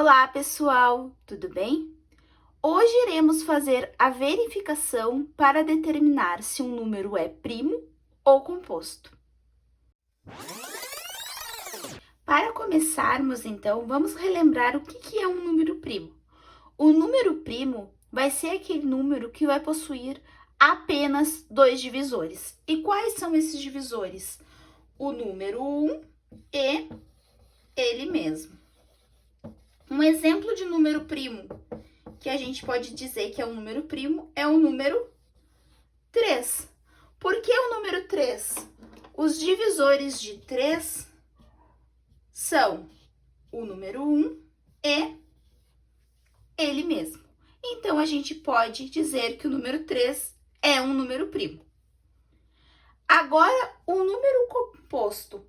Olá, pessoal, tudo bem? Hoje iremos fazer a verificação para determinar se um número é primo ou composto. Para começarmos, então, vamos relembrar o que é um número primo. O número primo vai ser aquele número que vai possuir apenas dois divisores. E quais são esses divisores? O número 1 e ele mesmo. Um exemplo de número primo que a gente pode dizer que é um número primo é o número 3. Por que o número 3? Os divisores de 3 são o número 1 e ele mesmo. Então, a gente pode dizer que o número 3 é um número primo. Agora, o número composto.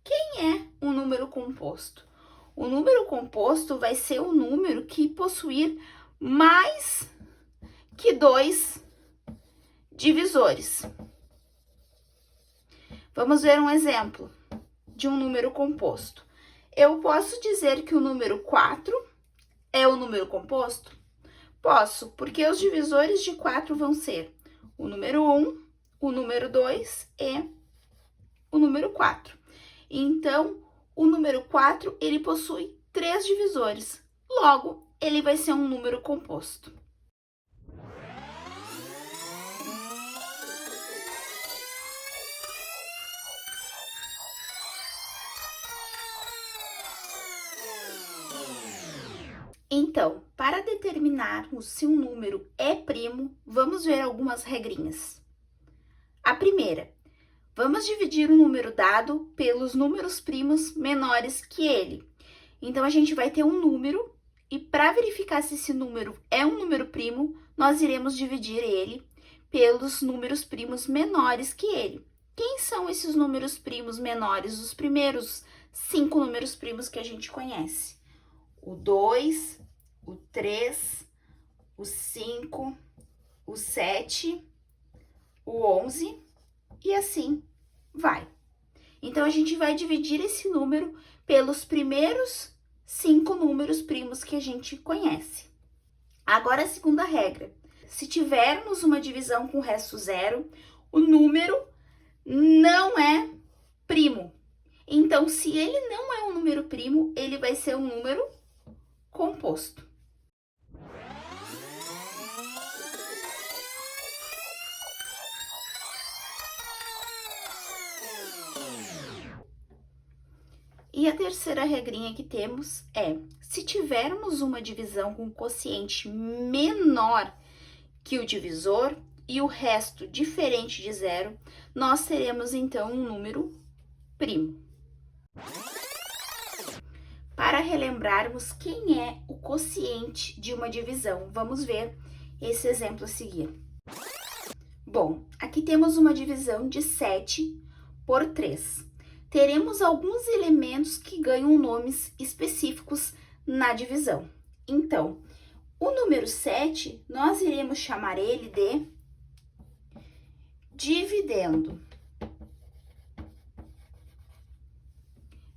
Quem é um número composto? O número composto vai ser o número que possuir mais que dois divisores. Vamos ver um exemplo de um número composto. Eu posso dizer que o número 4 é o número composto? Posso, porque os divisores de 4 vão ser o número 1, o número 2 e o número 4. Então, o número 4, ele possui 3 divisores. Logo, ele vai ser um número composto. Então, para determinarmos se um número é primo, vamos ver algumas regrinhas. A primeira, vamos dividir o número dado pelos números primos menores que ele. Então, a gente vai ter um número e para verificar se esse número é um número primo, nós iremos dividir ele pelos números primos menores que ele. Quem são esses números primos menores? Os primeiros 5 números primos que a gente conhece. O 2, o 3, o 5, o 7, o 11 e assim vai. Então, a gente vai dividir esse número pelos primeiros 5 números primos que a gente conhece. Agora, a segunda regra. Se tivermos uma divisão com resto zero, o número não é primo. Então, se ele não é um número primo, ele vai ser um número composto. E a terceira regrinha que temos é, se tivermos uma divisão com quociente menor que o divisor e o resto diferente de zero, nós teremos então um número primo. Para relembrarmos quem é o quociente de uma divisão, vamos ver esse exemplo a seguir. Bom, aqui temos uma divisão de 7 por 3. Teremos alguns elementos que ganham nomes específicos na divisão. Então, o número 7, nós iremos chamar ele de dividendo.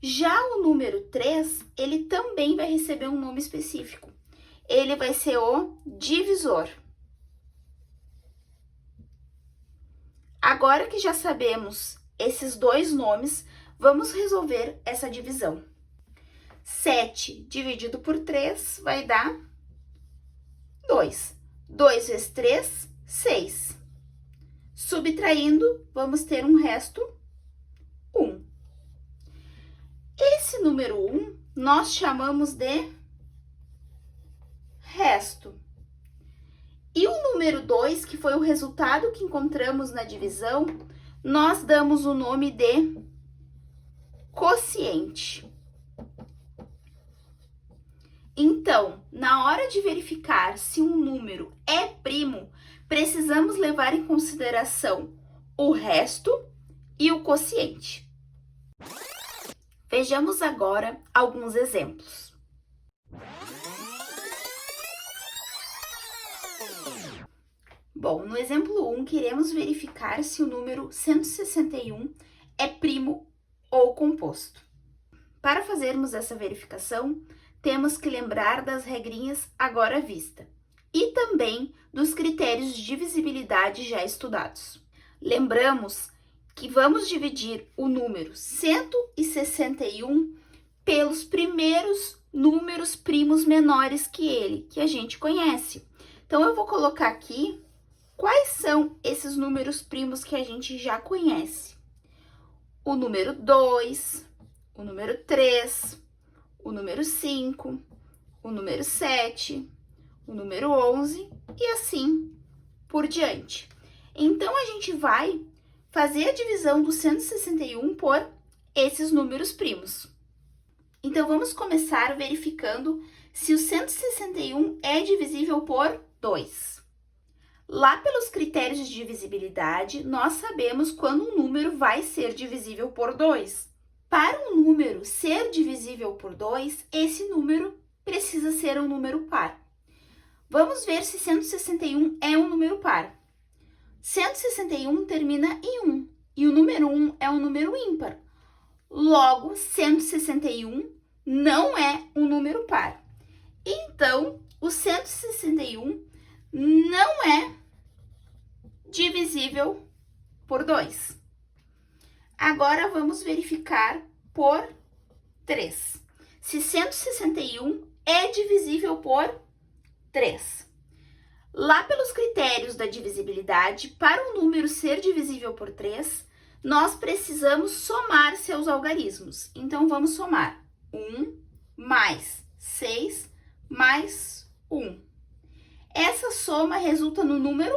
Já o número 3, ele também vai receber um nome específico. Ele vai ser o divisor. Agora que já sabemos esses dois nomes, vamos resolver essa divisão. 7 dividido por 3 vai dar 2. 2 vezes 3, 6. Subtraindo, vamos ter um resto 1. Esse número 1, nós chamamos de resto. E o número 2, que foi o resultado que encontramos na divisão, nós damos o nome de quociente. Então, na hora de verificar se um número é primo, precisamos levar em consideração o resto e o quociente. Vejamos agora alguns exemplos. Bom, no exemplo 1, queremos verificar se o número 161 é primo ou composto. Para fazermos essa verificação, temos que lembrar das regrinhas agora à vista e também dos critérios de divisibilidade já estudados. Lembramos que vamos dividir o número 161 pelos primeiros números primos menores que ele, que a gente conhece. Então, eu vou colocar aqui quais são esses números primos que a gente já conhece. O número 2, o número 3, o número 5, o número 7, o número 11 e assim por diante. Então, a gente vai fazer a divisão do 161 por esses números primos. Então, vamos começar verificando se o 161 é divisível por 2. Lá pelos critérios de divisibilidade, nós sabemos quando um número vai ser divisível por 2. Para um número ser divisível por 2, esse número precisa ser um número par. Vamos ver se 161 é um número par. 161 termina em 1 e o número 1 é um número ímpar. Logo, 161 não é um número par. Então, o 161 não é divisível por 2. Agora, vamos verificar por 3. Se 161 é divisível por 3. Lá pelos critérios da divisibilidade, para um número ser divisível por 3, nós precisamos somar seus algarismos. Então, vamos somar 1 mais 6 mais 1. Essa soma resulta no número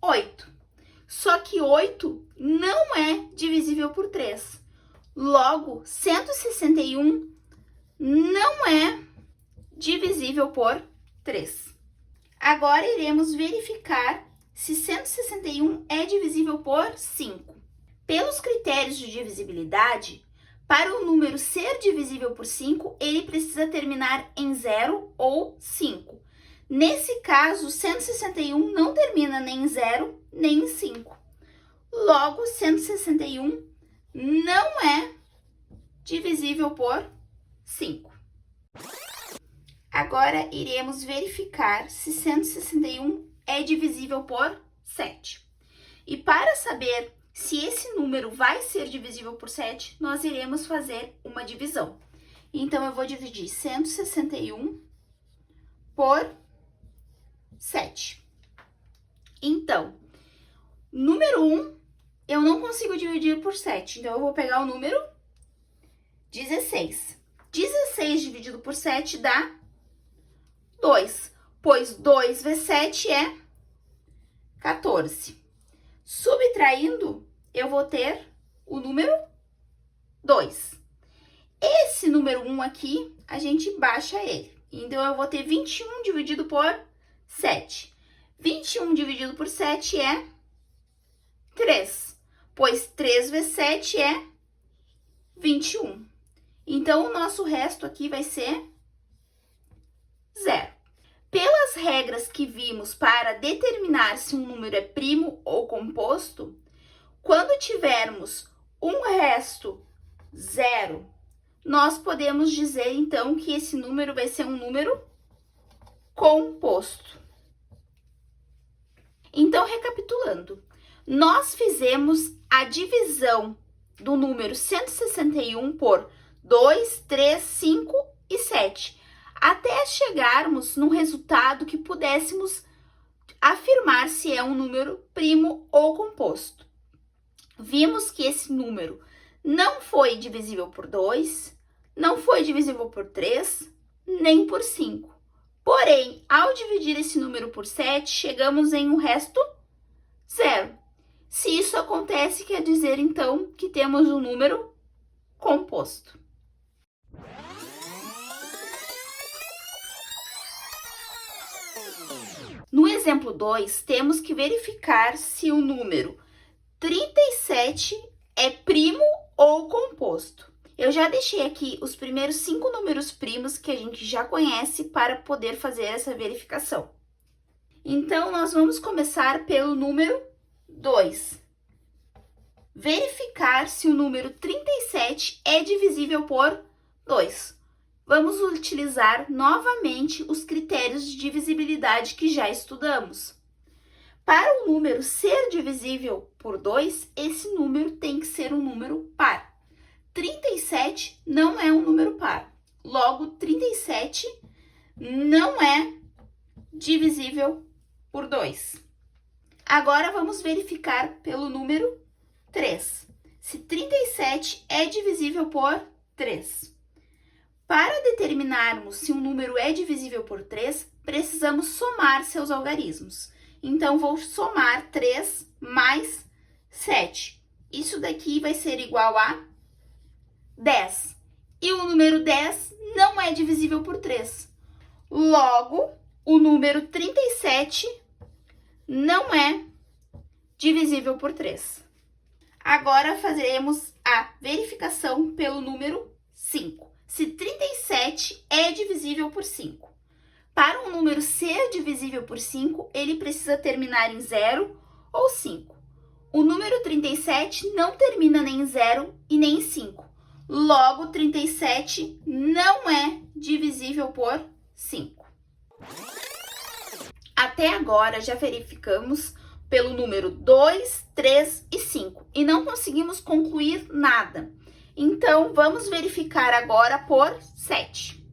8. Só que 8 não é divisível por 3. Logo, 161 não é divisível por 3. Agora, iremos verificar se 161 é divisível por 5. Pelos critérios de divisibilidade, para o número ser divisível por 5, ele precisa terminar em 0 ou 5. Nesse caso, 161 não termina nem em 0, nem em 5. Logo, 161 não é divisível por 5. Agora, iremos verificar se 161 é divisível por 7. E para saber se esse número vai ser divisível por 7, nós iremos fazer uma divisão. Então, eu vou dividir 161 por 7. Então, número 1, eu não consigo dividir por 7. Então, eu vou pegar o número 16. 16 dividido por 7 dá 2, pois 2 vezes 7 é 14. Subtraindo, eu vou ter o número 2. Esse número 1 aqui, a gente baixa ele. Então, eu vou ter 21 dividido por 7. 21 dividido por 7 é 3, pois 3 vezes 7 é 21. Então, o nosso resto aqui vai ser 0. Pelas regras que vimos para determinar se um número é primo ou composto, quando tivermos um resto 0, nós podemos dizer, então, que esse número vai ser um número composto. Então, recapitulando, nós fizemos a divisão do número 161 por 2, 3, 5 e 7, até chegarmos num resultado que pudéssemos afirmar se é um número primo ou composto. Vimos que esse número não foi divisível por 2, não foi divisível por 3, nem por 5. Porém, ao dividir esse número por 7, chegamos em um resto 0. Se isso acontece, quer dizer, então, que temos um número composto. No exemplo 2, temos que verificar se o número 37 é primo ou composto. Eu já deixei aqui os primeiros 5 números primos que a gente já conhece para poder fazer essa verificação. Então, nós vamos começar pelo número 2. Verificar se o número 37 é divisível por 2. vamos utilizar novamente os critérios de divisibilidade que já estudamos. Para o número ser divisível por 2, esse número tem que ser um número par. 37 não é um número par. Logo, 37 não é divisível por 2. Agora, vamos verificar pelo número 3. Se 37 é divisível por 3. Para determinarmos se um número é divisível por 3, precisamos somar seus algarismos. Então, vou somar 3 mais 7. Isso daqui vai ser igual a 10. E o número 10 não é divisível por 3. Logo, o número 37 não é divisível por 3. Agora, faremos a verificação pelo número 5. Se 37 é divisível por 5. Para um número ser divisível por 5, ele precisa terminar em 0 ou 5. O número 37 não termina nem em 0 e nem em 5. Logo, 37 não é divisível por 5. Até agora, já verificamos pelo número 2, 3 e 5 e não conseguimos concluir nada. Então, vamos verificar agora por 7.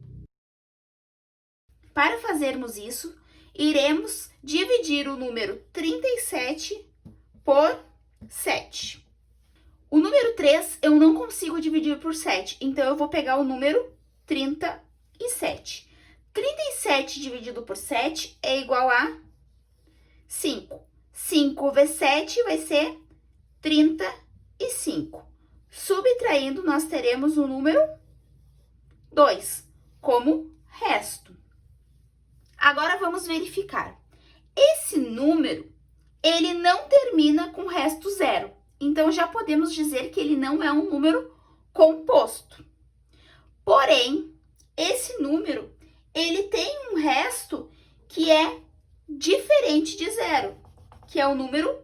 Para fazermos isso, iremos dividir o número 37 por 7. O número 3 eu não consigo dividir por 7, então eu vou pegar o número 37. 37 dividido por 7 é igual a 5. 5 vezes 7 vai ser 35. Subtraindo, nós teremos o número 2 como resto. Agora, vamos verificar. Esse número, ele não termina com resto zero. Então, já podemos dizer que ele não é um número composto. Porém, esse número, ele tem um resto que é diferente de zero, que é o número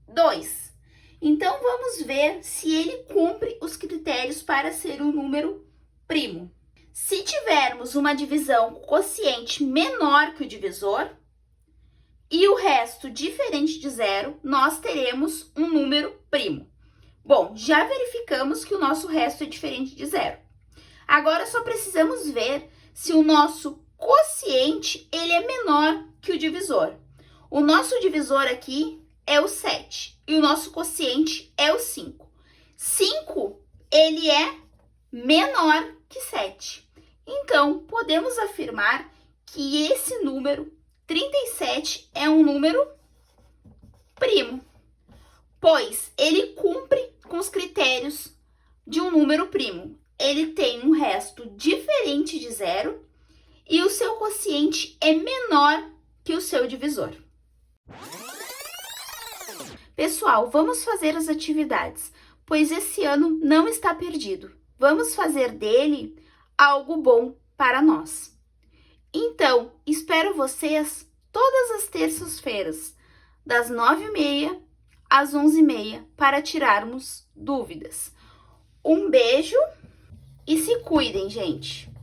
2. Então, vamos ver se ele cumpre os critérios para ser um número primo. Se tivermos uma divisão quociente menor que o divisor e o resto diferente de zero, nós teremos um número primo. Bom, já verificamos que o nosso resto é diferente de zero. Agora, só precisamos ver se o nosso quociente ele é menor que o divisor. O nosso divisor aqui é o 7 e o nosso quociente é o 5. 5, ele é menor que 7. Então, podemos afirmar que esse número 37 é um número primo, pois ele cumpre com os critérios de um número primo. Ele tem um resto diferente de zero e o seu quociente é menor que o seu divisor. Pessoal, vamos fazer as atividades, pois esse ano não está perdido. Vamos fazer dele algo bom para nós. Então, espero vocês todas as terças-feiras, das 9h30 às 11h30, para tirarmos dúvidas. Um beijo e se cuidem, gente!